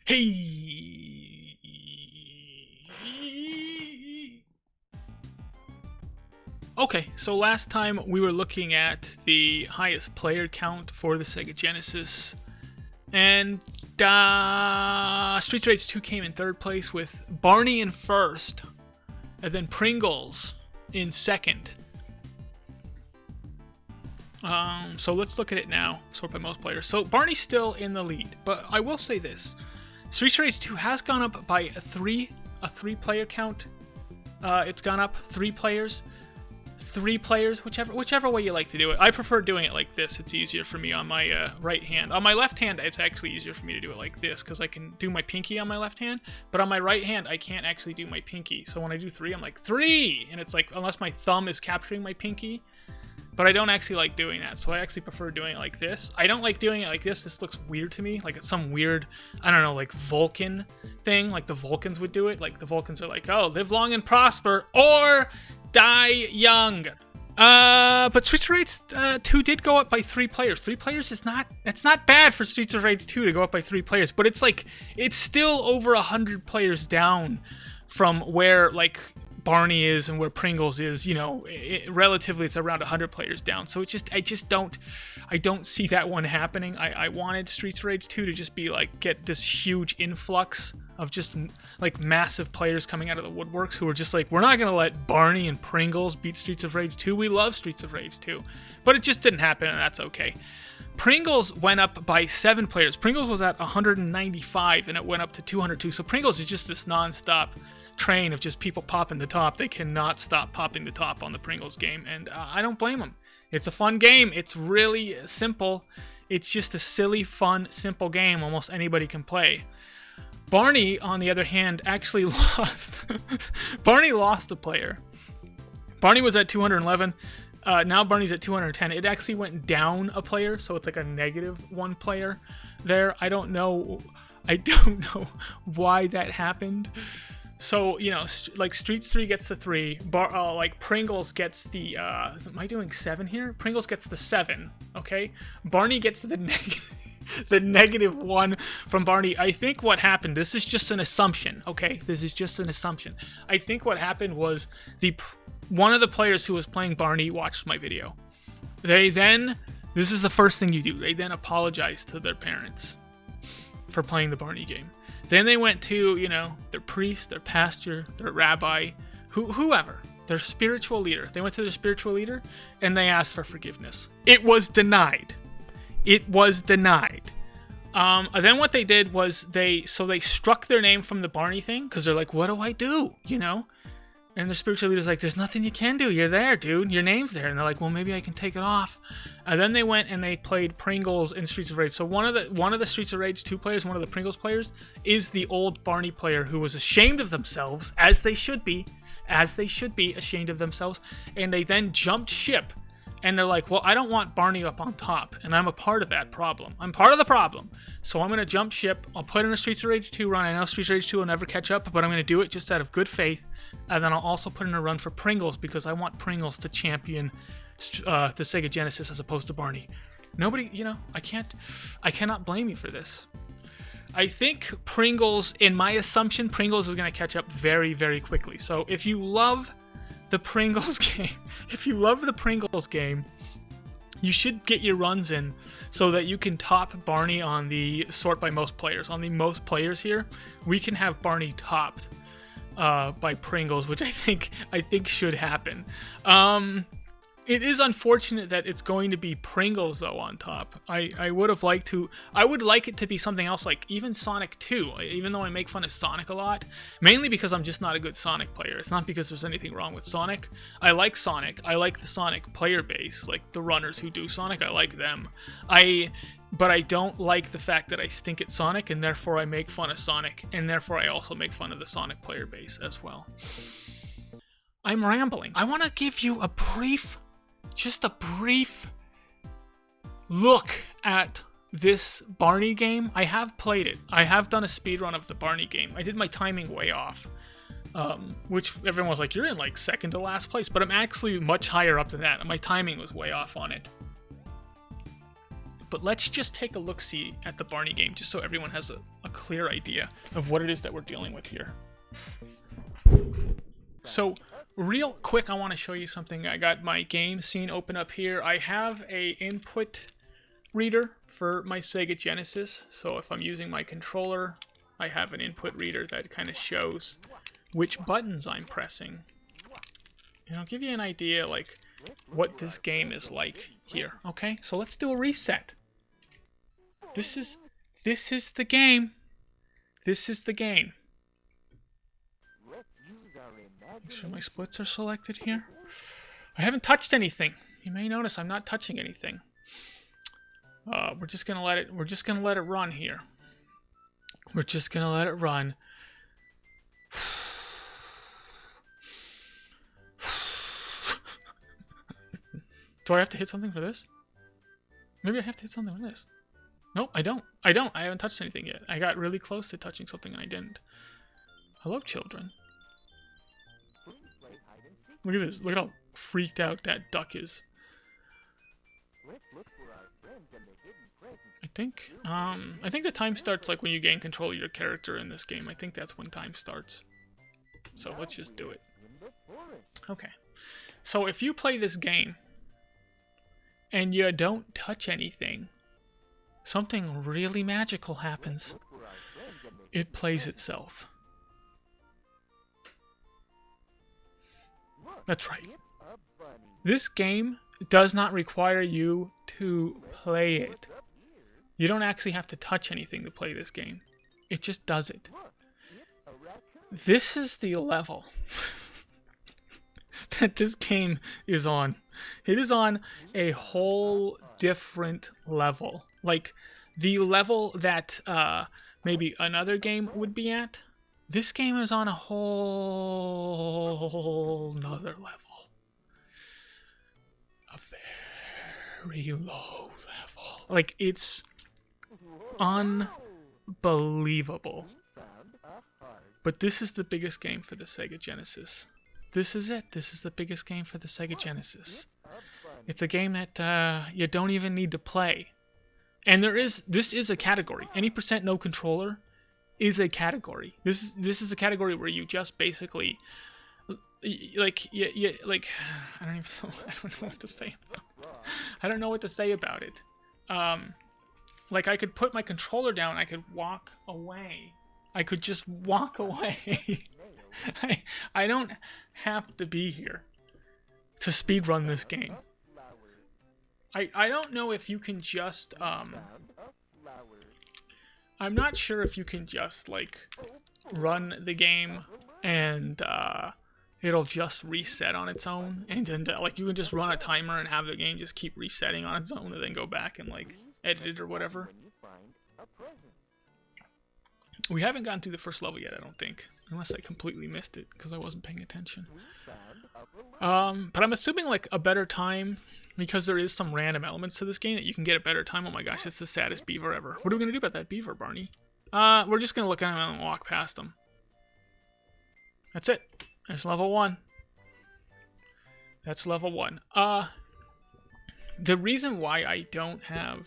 Hey! Okay, so last time we were looking at the highest player count for the Sega Genesis, and Streets of Rage 2 came in third place with Barney in first, and then Pringles in second. So let's look at it now, sort by most players. So Barney's still in the lead, but I will say this. Streets of Rage 2 has gone up by a three player count. It's gone up 3 players, whichever way you like to do it. I prefer doing it like this. It's easier for me on my right hand. On my left hand, it's actually easier for me to do it like this because I can do my pinky on my left hand, but on my right hand, I can't actually do my pinky. So when I do 3, I'm like 3, and it's like unless my thumb is capturing my pinky. But I don't actually like doing that, so I actually prefer doing it like this. I don't like doing it like this. This looks weird to me, like it's some weird, I don't know, like Vulcan thing, like the Vulcans would do it. Like the Vulcans are like, oh, live long and prosper, or die young. But Streets of Rage 2 did go up by 3 players. 3 players is it's not bad for Streets of Rage 2 to go up by 3 players, but it's like, it's still over 100 players down from where, like, Barney is and where Pringles is, you know, relatively it's around 100 players down. So it's just, I don't see that one happening. I wanted Streets of Rage 2 to just be like, get this huge influx of just like massive players coming out of the woodworks who are just like, we're not going to let Barney and Pringles beat Streets of Rage 2. We love Streets of Rage 2. But it just didn't happen, and that's okay. Pringles went up by 7 players. Pringles was at 195 and it went up to 202. So Pringles is just this non-stop train of just people popping the top. They cannot stop popping the top on the Pringles game, and I don't blame them. It's a fun game. It's really simple. It's just a silly, fun, simple game almost anybody can play. Barney, on the other hand, actually lost. Barney lost a player. Barney was at 211. Now Barney's at 210. It actually went down a player, so it's like a -1 player there. I don't know why that happened. So, you know, like Streets 3 gets the 3, like Pringles gets the, am I doing 7 here? Pringles gets the 7, okay? Barney gets the -1 from Barney. I think what happened, this is just an assumption, okay? This is just an assumption. I think what happened was one of the players who was playing Barney watched my video. This is the first thing you do, they then apologize to their parents for playing the Barney game. Then they went to, you know, their priest, their pastor, their rabbi, whoever, their spiritual leader. They went to their spiritual leader and they asked for forgiveness. It was denied. It was denied. Then what they did was they struck their name from the Barney thing because they're like, what do I do? You know? And the spiritual leader's like, there's nothing you can do. You're there, dude. Your name's there. And they're like, well, maybe I can take it off. And then they went and they played Pringles in Streets of Rage. So one of the Streets of Rage 2 players, one of the Pringles players, is the old Barney player who was ashamed of themselves, as they should be ashamed of themselves. And they then jumped ship. And they're like, well, I don't want Barney up on top. And I'm a part of that problem. I'm part of the problem. So I'm going to jump ship. I'll put in a Streets of Rage 2 run. I know Streets of Rage 2 will never catch up, but I'm going to do it just out of good faith. And then I'll also put in a run for Pringles because I want Pringles to champion the Sega Genesis as opposed to Barney. Nobody, you know, I cannot blame you for this. I think Pringles, in my assumption, Pringles is going to catch up very, very quickly. So if you love the Pringles game, you should get your runs in so that you can top Barney on the sort by most players. On the most players here, we can have Barney topped by Pringles, which I think should happen. It is unfortunate that it's going to be Pringles though on top. I would like it to be something else, like even Sonic 2, even though I make fun of Sonic a lot, mainly because I'm just not a good Sonic player. It's not because there's anything wrong with Sonic. I like Sonic. I like the Sonic player base, like the runners who do Sonic, I like them. But I don't like the fact that I stink at Sonic, and therefore I make fun of Sonic, and therefore I also make fun of the Sonic player base as well. I'm rambling. I want to give you just a brief look at this Barney game. I have played it. I have done a speedrun of the Barney game. I did my timing way off, which everyone was like, you're in like second to last place, but I'm actually much higher up than that, and my timing was way off on it. But let's just take a look-see at the Barney game, just so everyone has a clear idea of what it is that we're dealing with here. So, real quick, I want to show you something. I got my game scene open up here. I have a input reader for my Sega Genesis. So if I'm using my controller, I have an input reader that kind of shows which buttons I'm pressing. And I'll give you an idea, like, what this game is like here. Okay, so let's do a reset. This is the game. This is the game. Make sure my splits are selected here. I haven't touched anything. You may notice I'm not touching anything. We're just gonna let it run here. We're just gonna let it run. Do I have to hit something for this? Maybe I have to hit something for this. Nope, I don't. I haven't touched anything yet. I got really close to touching something and I didn't. Hello, children. Look at this. Look at how freaked out that duck is. I think the time starts like when you gain control of your character in this game. I think that's when time starts. So let's just do it. Okay. So if you play this game and you don't touch anything, something really magical happens. It plays itself. That's right. This game does not require you to play it. You don't actually have to touch anything to play this game. It just does it. This is the level that this game is on. It is on a whole different level. Like, the level that maybe another game would be at. This game is on a whole nother level. A very low level. Like, it's unbelievable. But this is the biggest game for the Sega Genesis. This is it. This is the biggest game for the Sega Genesis. It's a game that you don't even need to play. And this is a category. Any % no controller is a category. This is a category where you just basically like I don't know what to say. I don't know what to say about it. Like, I could put my controller down, I could walk away. I could just walk away. I don't have to be here to speedrun this game. I don't know if you can just I'm not sure if you can just like run the game and it'll just reset on its own, and then like you can just run a timer and have the game just keep resetting on its own and then go back and like edit it or whatever. We haven't gotten through the first level yet, I don't think, unless I completely missed it because I wasn't paying attention. But I'm assuming like a better time, because there is some random elements to this game that you can get a better time. Oh my gosh, it's the saddest beaver ever. What are we gonna do about that beaver, Barney? We're just gonna look at him and walk past him. That's it. There's level 1. That's level 1. The reason why I don't have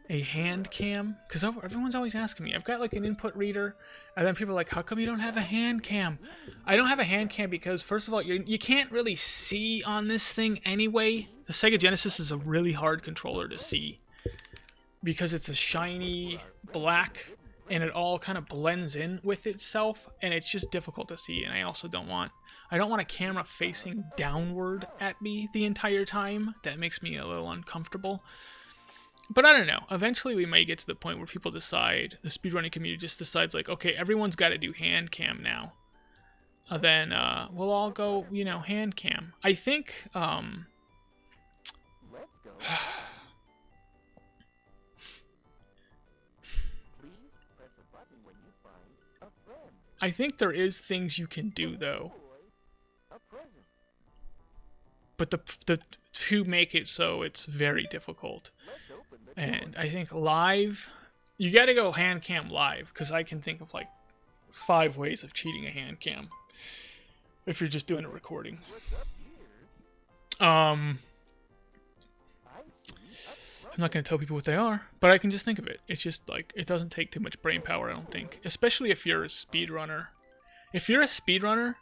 a hand cam, because everyone's always asking me. I've got like an input reader, and then people are like, how come you don't have a hand cam? I don't have a hand cam because, first of all, you can't really see on this thing anyway. The Sega Genesis is a really hard controller to see because it's a shiny black and it all kind of blends in with itself, and it's just difficult to see. And I also don't want a camera facing downward at me the entire time. That makes me a little uncomfortable. But I don't know. Eventually we may get to the point where people decide, the speedrunning community just decides like, okay, everyone's got to do hand cam now. Then we'll all go, you know, hand cam. I think I think there is things you can do though. But to make it so it's very difficult. And I think live, you gotta go hand cam live, because I can think of like 5 ways of cheating a hand cam if you're just doing a recording. I'm not going to tell people what they are, but I can just think of it. It's just like, it doesn't take too much brain power, I don't think. Especially if you're a speedrunner. If you're a speedrunner,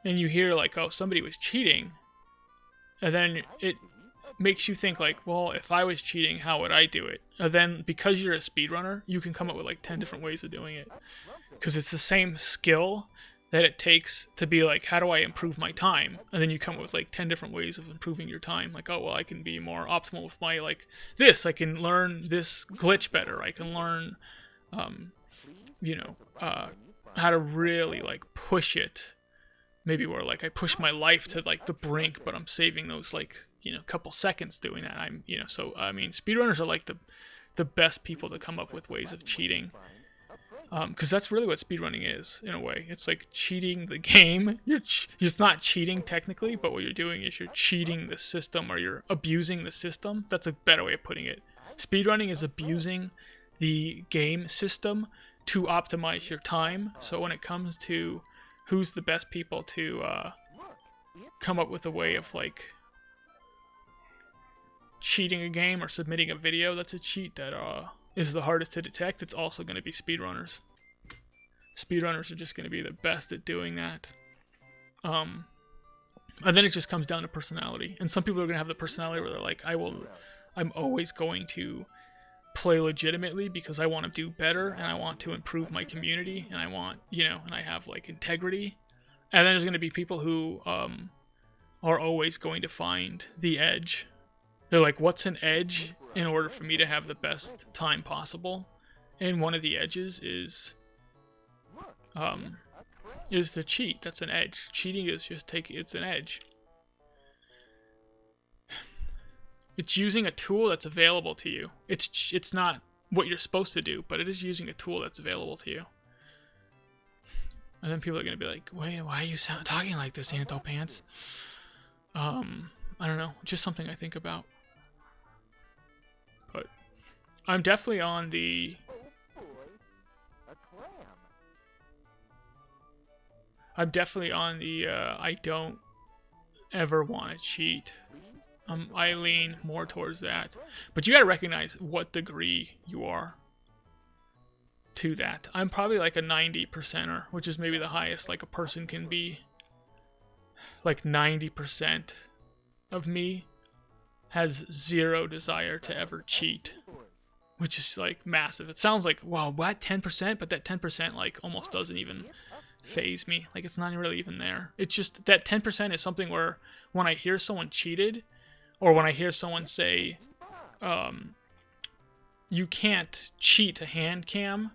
and you hear like, oh, somebody was cheating, and then it makes you think like, well, if I was cheating, how would I do it? And then because you're a speedrunner, you can come up with like 10 different ways of doing it. Because it's the same skill that it takes to be like, how do I improve my time? And then you come up with like 10 different ways of improving your time. Like, oh, well, I can be more optimal with my, like, this. I can learn this glitch better. I can learn, how to really, like, push it. Maybe where, like, I push my life to, like, the brink, but I'm saving those, like, couple seconds doing that. So, I mean, speedrunners are, like, the best people to come up with ways of cheating. Because that's really what speedrunning is, in a way. It's like cheating the game. You're just not cheating technically, but what you're doing is you're cheating the system, or you're abusing the system. That's a better way of putting it. Speedrunning is abusing the game system to optimize your time. So when it comes to who's the best people to come up with a way of, like, cheating a game or submitting a video that's a cheat that is the hardest to detect, it's also going to be speedrunners. Speedrunners are just going to be the best at doing that. And then it just comes down to personality. And some people are going to have the personality where they're like, I'm always going to play legitimately because I want to do better and I want to improve my community and I want, and I have, like, integrity. And then there's going to be people who are always going to find the edge. They're like, what's an edge in order for me to have the best time possible? And one of the edges is the cheat. That's an edge. Cheating is just it's an edge. It's using a tool that's available to you. It's not what you're supposed to do, but it is using a tool that's available to you. And then people are going to be like, wait, why are you talking like this, Anthopants? I don't know. Just something I think about. But I'm definitely on the... I don't ever want to cheat. I lean more towards that. But you gotta recognize what degree you are to that. I'm probably like a 90%er, which is maybe the highest like a person can be. Like 90% of me has zero desire to ever cheat, which is like massive. It sounds like, wow, what, 10%? But that 10% like almost doesn't even phase me. Like, it's not really even there. It's just that 10% is something where when I hear someone cheated, or when I hear someone say, you can't cheat a hand cam,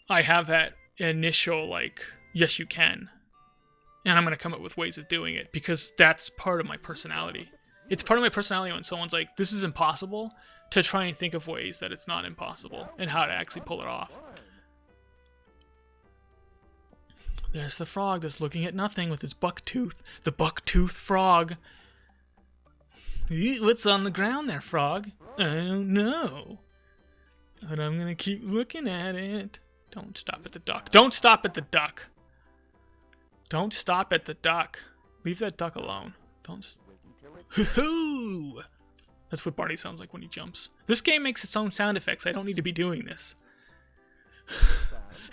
I have that initial, like, yes, you can. And I'm going to come up with ways of doing it, because that's part of my personality. It's part of my personality when someone's like, this is impossible, to try and think of ways that it's not impossible, and how to actually pull it off. There's the frog that's looking at nothing with his buck tooth. The buck-toothed frog. What's on the ground there, frog? I don't know. But I'm going to keep looking at it. Don't stop at the duck. Don't stop at the duck. Don't stop at the duck. Leave that duck alone. Don't. Hoo-hoo! That's what Barney sounds like when he jumps. This game makes its own sound effects. I don't need to be doing this.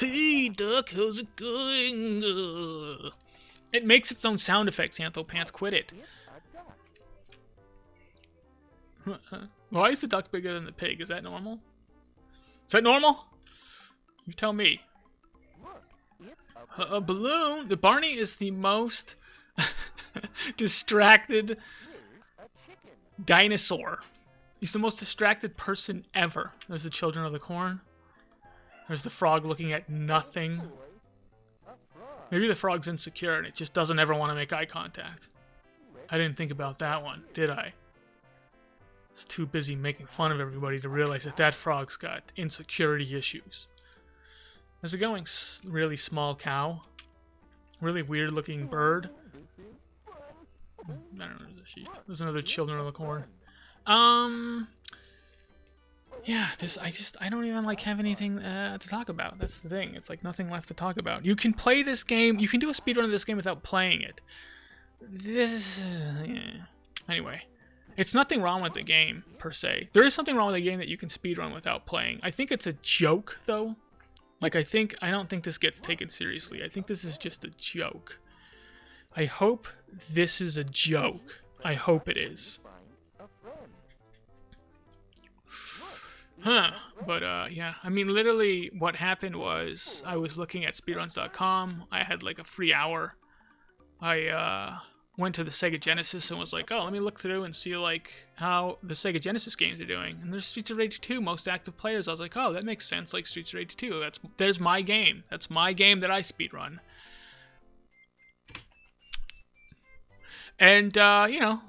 Hey, duck, how's it going? It makes its own sound effects, Anthopants. Quit it. Why is the duck bigger than the pig? Is that normal? Is that normal? You tell me. A balloon? The Barney is the most distracted dinosaur. He's the most distracted person ever. There's the children of the corn. There's the frog looking at nothing. Maybe the frog's insecure and it just doesn't ever want to make eye contact. I didn't think about that one, did I? I was too busy making fun of everybody to realize that that frog's got insecurity issues. How's it going, really small cow? Really weird looking bird. I don't know, there's a sheep. There's another children of the corn. Yeah, I don't even like have anything to talk about. That's the thing. It's like nothing left to talk about. You can play this game. You can do a speedrun of this game without playing it. Yeah. Anyway, It's nothing wrong with the game, per se. There is something wrong with the game that you can speedrun without playing. I think it's a joke, though. Like, I don't think this gets taken seriously. I think this is just a joke. I hope this is a joke. I hope it is. Huh. But, yeah. I mean, literally, what happened was I was looking at speedruns.com. I had, like, a free hour. I, went to the Sega Genesis and was like, oh, let me look through and see, like, how the Sega Genesis games are doing. And there's Streets of Rage 2, most active players. I was like, oh, that makes sense, like Streets of Rage 2. There's my game. That's my game that I speedrun. And, you know,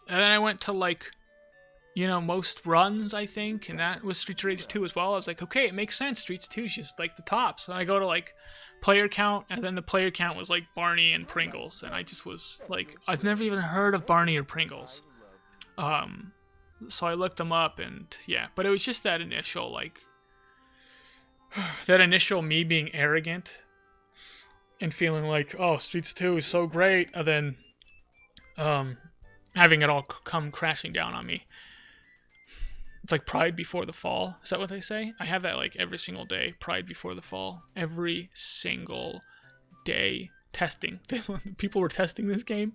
and then I went to, like, you know, most runs, I think, and that was Streets of Rage 2 as well. I was like, okay, it makes sense. Streets 2 is just, like, the top. So I go to, like, player count, and then the player count was, like, Barney and Pringles. And I just was, like, I've never even heard of Barney or Pringles. So I looked them up, and, yeah. But it was just that initial, like, that initial me being arrogant and feeling like, oh, Streets 2 is so great, and then having it all come crashing down on me. It's like pride before the fall. Is that what they say? I have that like every single day. Pride before the fall. Every single day. Testing. People were testing this game.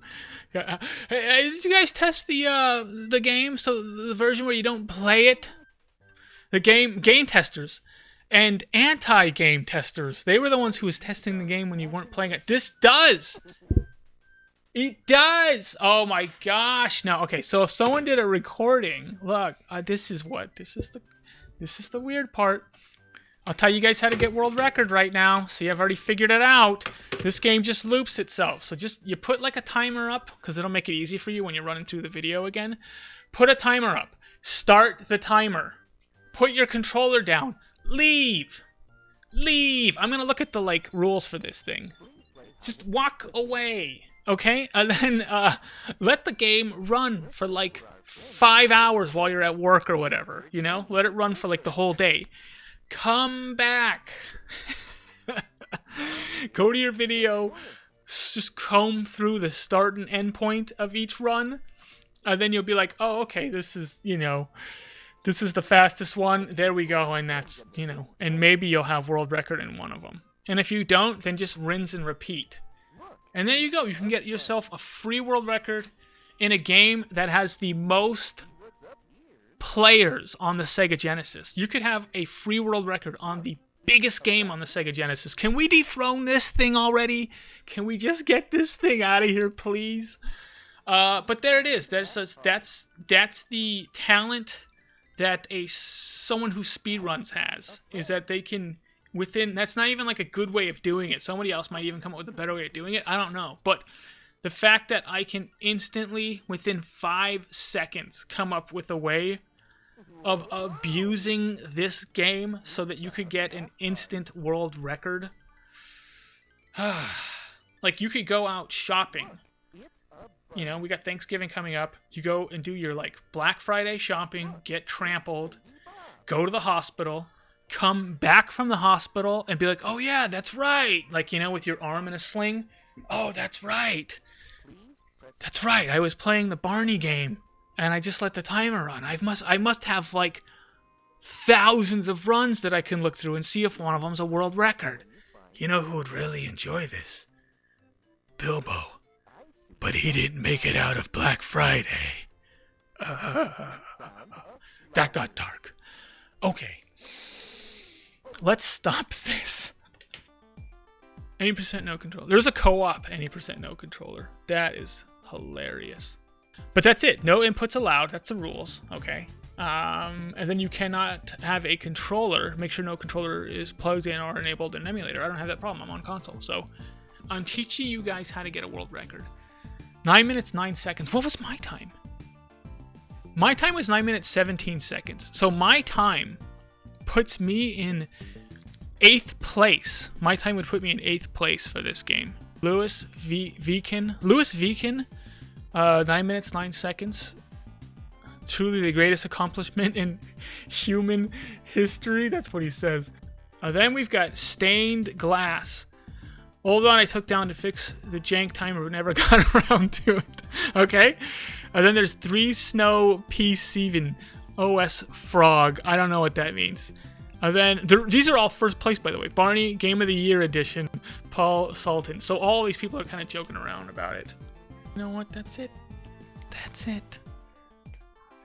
Hey, did you guys test the game? So the version where you don't play it? The game testers and anti-game testers. They were the ones who was testing the game when you weren't playing it. This does. It does! Oh my gosh! Now, okay, so if someone did a recording, look, this is the weird part. I'll tell you guys how to get world record right now. See, I've already figured it out. This game just loops itself. So you put like a timer up, because it'll make it easy for you when you're running through the video again. Put a timer up. Start the timer. Put your controller down. Leave. Leave. I'm gonna look at the like rules for this thing. Just walk away. Okay, and then let the game run for like 5 hours while you're at work or whatever, you know? Let it run for like the whole day. Come back. Go to your video, just comb through the start and end point of each run, and then you'll be like, oh, okay, this is, you know, this is the fastest one. There we go, and that's, you know, and maybe you'll have world record in one of them. And if you don't, then just rinse and repeat. And there you go. You can get yourself a free world record in a game that has the most players on the Sega Genesis. You could have a free world record on the biggest game on the Sega Genesis. Can we dethrone this thing already? Can we just get this thing out of here, please? But there it is. That's the talent that someone who speedruns has, is that they can... that's not even like a good way of doing it. Somebody else might even come up with a better way of doing it. I don't know. But the fact that I can instantly, within 5 seconds, come up with a way of abusing this game so that you could get an instant world record. Like, you could go out shopping. You know, we got Thanksgiving coming up. You go and do your, like, Black Friday shopping, get trampled, go to the hospital, come back from the hospital and be like, oh yeah, that's right. Like, you know, with your arm in a sling. Oh, that's right. That's right. I was playing the Barney game and I just let the timer run. I must have like thousands of runs that I can look through and see if one of them's a world record. You know who would really enjoy this? Bilbo. But he didn't make it out of Black Friday. That got dark. Okay. Let's stop this. Any % no controller. There's a co-op any % no controller. That is hilarious. But that's it. No inputs allowed. That's the rules. Okay. And then you cannot have a controller. Make sure no controller is plugged in or enabled in an emulator. I don't have that problem. I'm on console. So I'm teaching you guys how to get a world record. 9 minutes, 9 seconds. What was my time? My time was 9 minutes, 17 seconds. So my time puts me in 8th place. My time would put me in 8th place for this game. Louis Viken, 9 minutes, 9 seconds. Truly the greatest accomplishment in human history. That's what he says. Then we've got Stained Glass. Hold on, I took down to fix the jank timer, but never got around to it. Okay. And then there's 3 Snow P7 OS Frog. I don't know what that means. And then these are all first place, by the way. Barney Game of the Year edition. Paul Sultan. So all these people are kind of joking around about it. You know what? That's it. That's it.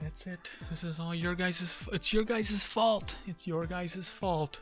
That's it. This is all your guys'. It's your guys' fault. It's your guys' fault.